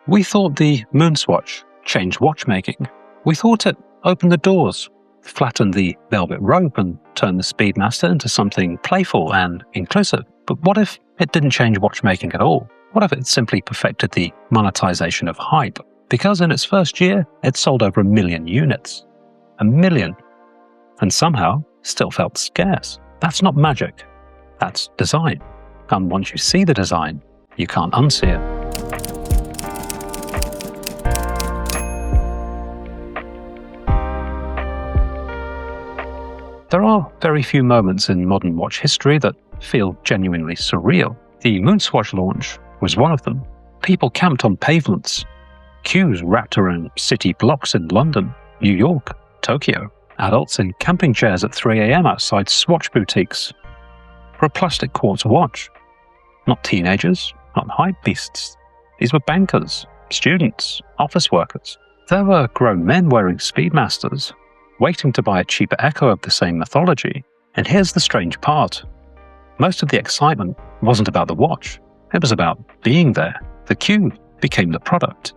We thought the MoonSwatch changed watchmaking. We thought it opened the doors, flattened the velvet rope, and turned the Speedmaster into something playful and inclusive. But what if it didn't change watchmaking at all? What if it simply perfected the monetization of hype? Because in its first year, it sold over 1 million units. 1 million. And somehow still felt scarce. That's not magic. That's design. And once you see the design, you can't unsee it. There are very few moments in modern watch history that feel genuinely surreal. The MoonSwatch launch was one of them. People camped on pavements. Queues wrapped around city blocks in London, New York, Tokyo. Adults in camping chairs at 3 a.m. outside Swatch boutiques for a plastic quartz watch. Not teenagers, not hype beasts. These were bankers, students, office workers. There were grown men wearing Speedmasters, waiting to buy a cheaper echo of the same mythology. And here's the strange part. Most of the excitement wasn't about the watch. It was about being there. The queue became the product.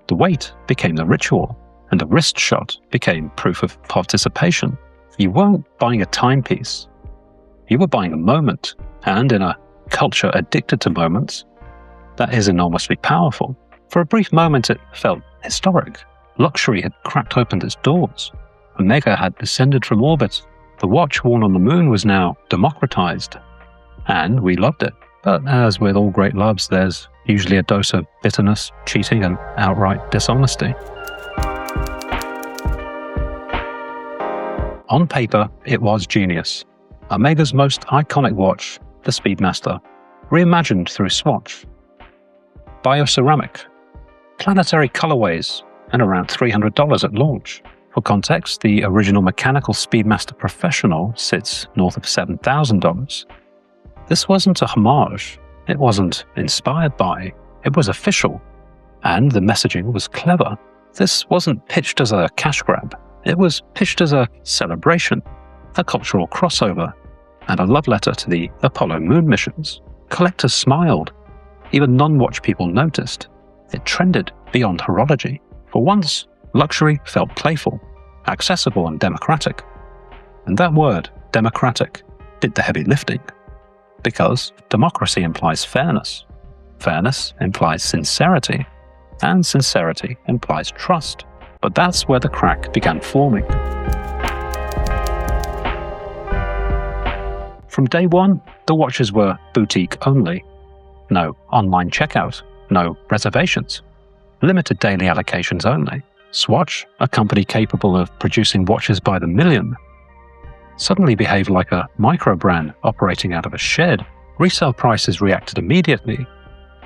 The wait became the ritual. And the wrist shot became proof of participation. You weren't buying a timepiece. You were buying a moment. And in a culture addicted to moments, that is enormously powerful. For a brief moment it felt historic. Luxury had cracked open its doors. Omega had descended from orbit. The watch worn on the moon was now democratized. And we loved it. But as with all great loves, there's usually a dose of bitterness, cheating, and outright dishonesty. On paper, it was genius. Omega's most iconic watch, the Speedmaster, reimagined through Swatch. Bioceramic, planetary colorways, and around $300 at launch. For context, the original mechanical Speedmaster Professional sits north of $7,000. This wasn't a homage, it wasn't inspired by, it was official. And the messaging was clever. This wasn't pitched as a cash grab, it was pitched as a celebration, a cultural crossover, and a love letter to the Apollo moon missions. Collectors smiled. Even non-watch people noticed. It trended beyond horology. For once, luxury felt playful, accessible, and democratic. And that word, democratic, did the heavy lifting. Because democracy implies fairness. Fairness implies sincerity. And sincerity implies trust. But that's where the crack began forming. From day one, the watches were boutique only. No online checkout, no reservations. Limited daily allocations only. Swatch, a company capable of producing watches by the million, suddenly behaved like a micro-brand operating out of a shed. Resale prices reacted immediately.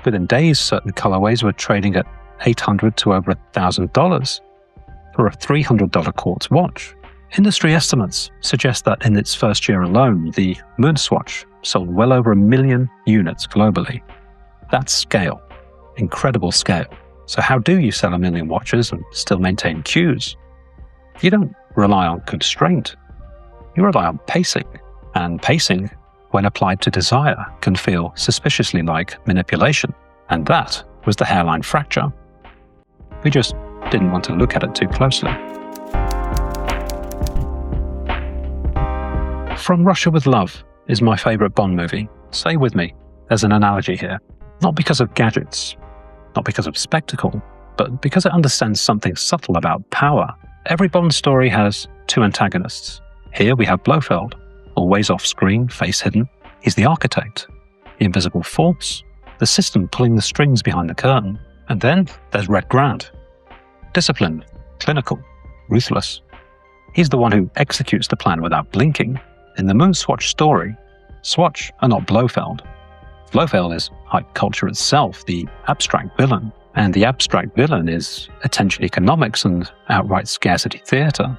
Within days, certain colorways were trading at $800 to over $1,000 for a $300 quartz watch. Industry estimates suggest that in its first year alone, the MoonSwatch sold well over 1 million units globally. That's scale. Incredible scale. So how do you sell 1 million watches and still maintain queues? You don't rely on constraint. You rely on pacing. And pacing, when applied to desire, can feel suspiciously like manipulation. And that was the hairline fracture. We just didn't want to look at it too closely. From Russia with Love is my favorite Bond movie. Stay with me, there's an analogy here. Not because of gadgets, not because of spectacle, but because it understands something subtle about power. Every Bond story has two antagonists. Here we have Blofeld, always off-screen, face hidden. He's the architect, the invisible force, the system pulling the strings behind the curtain. And then there's Red Grant. Disciplined, clinical, ruthless. He's the one who executes the plan without blinking. In the MoonSwatch story, Swatch are not Blofeld. Blofeld is hype culture itself, the abstract villain. And the abstract villain is attention economics and outright scarcity theatre.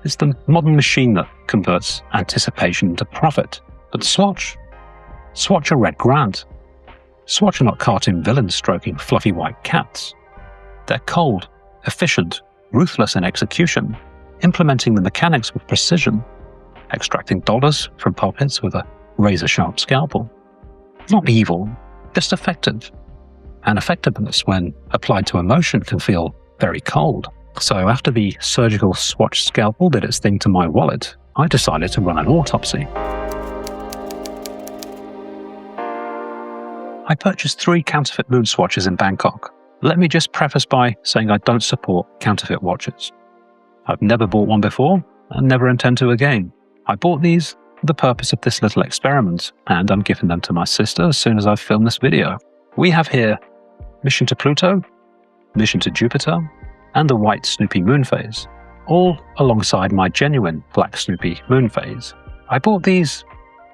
It's the modern machine that converts anticipation into profit. But Swatch are Red Grant. Swatch are not cartoon villains stroking fluffy white cats. They're cold, efficient, ruthless in execution, implementing the mechanics with precision, extracting dollars from pockets with a razor-sharp scalpel. Not evil, just effective. and effectiveness when applied to emotion can feel very cold. So after the surgical swatch scalpel did its thing to my wallet, I decided to run an autopsy. I purchased 3 counterfeit MoonSwatches in Bangkok. Let me just preface by saying I don't support counterfeit watches. I've never bought one before and never intend to again. I bought these for the purpose of this little experiment, and I'm giving them to my sister as soon as I've filmed this video. We have here Mission to Pluto, Mission to Jupiter, and the white Snoopy moon phase, all alongside my genuine black Snoopy moon phase. I bought these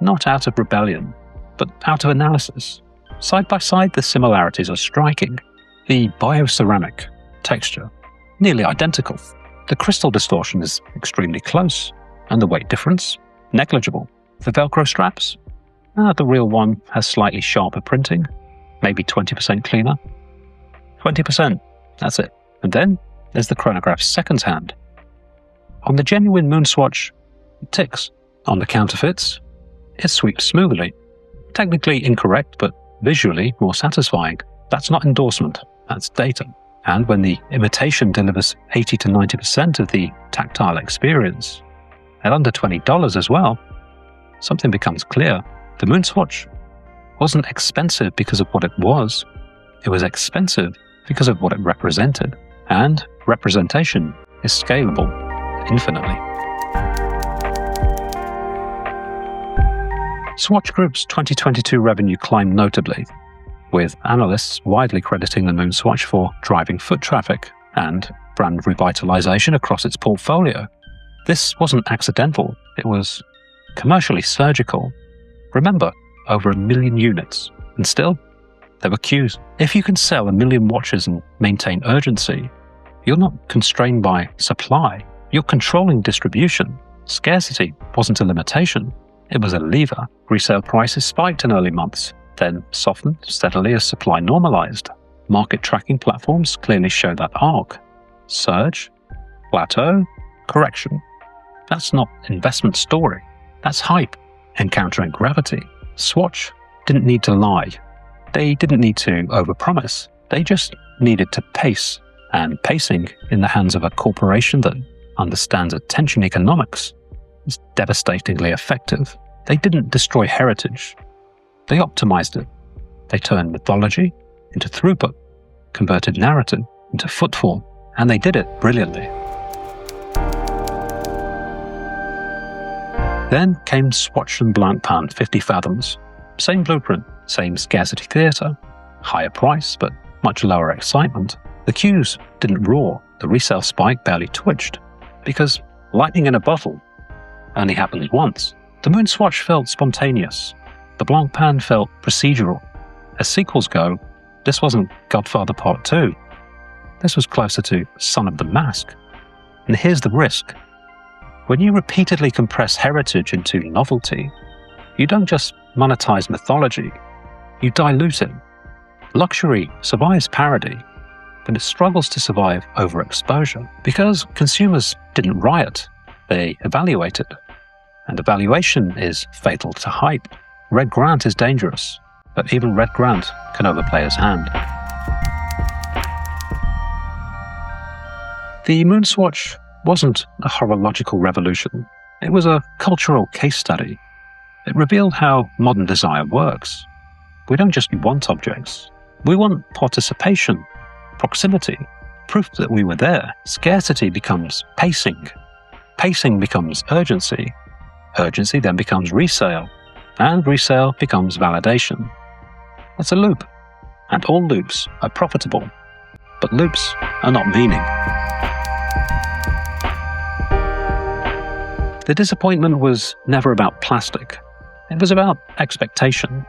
not out of rebellion, but out of analysis. Side by side, the similarities are striking. The bioceramic texture, nearly identical. The crystal distortion is extremely close, and the weight difference, negligible. The Velcro straps, the real one has slightly sharper printing, maybe 20% cleaner. 20%, that's it. And then there's the chronograph's seconds hand. On the genuine MoonSwatch, it ticks. On the counterfeits, it sweeps smoothly. Technically incorrect, but visually more satisfying. That's not endorsement, that's data. And when the imitation delivers 80 to 90% of the tactile experience, at under $20 as well, something becomes clear. The MoonSwatch wasn't expensive because of what it was expensive because of what it represented. And representation is scalable infinitely. Swatch Group's 2022 revenue climbed notably, with analysts widely crediting the MoonSwatch for driving foot traffic and brand revitalization across its portfolio. This wasn't accidental, it was commercially surgical. Remember, over 1 million units, and still, there were queues. If you can sell 1 million watches and maintain urgency, you're not constrained by supply, you're controlling distribution. Scarcity wasn't a limitation, it was a lever. Resale prices spiked in early months, then softened steadily as supply normalized. Market tracking platforms clearly show that arc. Surge, plateau, correction. That's not investment story, that's hype, encountering gravity. Swatch didn't need to lie. They didn't need to overpromise. They just needed to pace. And pacing in the hands of a corporation that understands attention economics is devastatingly effective. They didn't destroy heritage. They optimized it. They turned mythology into throughput, converted narrative into footfall, and they did it brilliantly. Then came Swatch and Blancpain 50 Fathoms. Same blueprint, same scarcity theatre, higher price but much lower excitement. The queues didn't roar, the resale spike barely twitched, because lightning in a bottle only happens once. The MoonSwatch felt spontaneous. The Blancpain felt procedural. As sequels go, this wasn't Godfather Part 2. This was closer to Son of the Mask. And here's the risk. When you repeatedly compress heritage into novelty, you don't just monetize mythology, you dilute it. Luxury survives parody, but it struggles to survive overexposure because consumers didn't riot, they evaluated. And evaluation is fatal to hype. Red Grant is dangerous, but even Red Grant can overplay his hand. The MoonSwatch wasn't a horological revolution. It was a cultural case study. It revealed how modern desire works. We don't just want objects. We want participation, proximity, proof that we were there. Scarcity becomes pacing. Pacing becomes urgency. Urgency then becomes resale. And resale becomes validation. That's a loop. And all loops are profitable. But loops are not meaning. The disappointment was never about plastic. It was about expectation.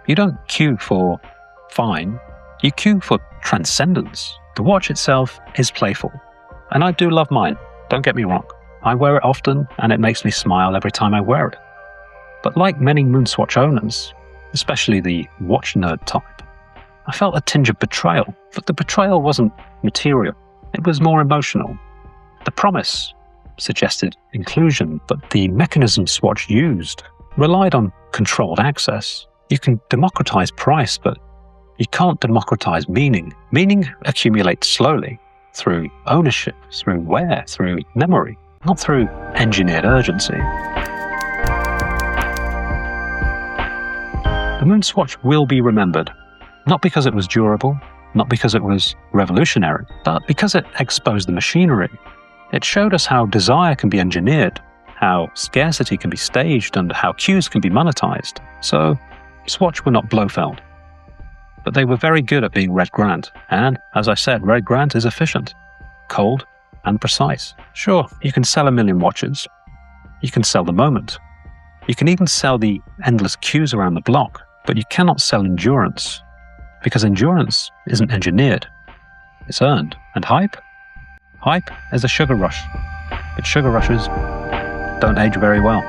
You don't queue for fine, you queue for transcendence. The watch itself is playful. And I do love mine, don't get me wrong. I wear it often and it makes me smile every time I wear it. But like many MoonSwatch owners, especially the watch nerd type, I felt a tinge of betrayal. But the betrayal wasn't material, it was more emotional. The promise suggested inclusion, but the mechanism Swatch used relied on controlled access. You can democratize price, but You can't democratize meaning. Meaning accumulates slowly through ownership, through wear, through memory, not through engineered urgency. The MoonSwatch will be remembered, not because it was durable, not because it was revolutionary, but because it exposed the machinery. It showed us how desire can be engineered, how scarcity can be staged, and how cues can be monetized. So, Swatch were not Blofeld. But they were very good at being Red Grant, and, as I said, Red Grant is efficient, cold, and precise. Sure, you can sell 1 million watches. You can sell the moment. You can even sell the endless queues around the block, but you cannot sell endurance, because endurance isn't engineered. It's earned. And hype? Hype is a sugar rush, but sugar rushes don't age very well.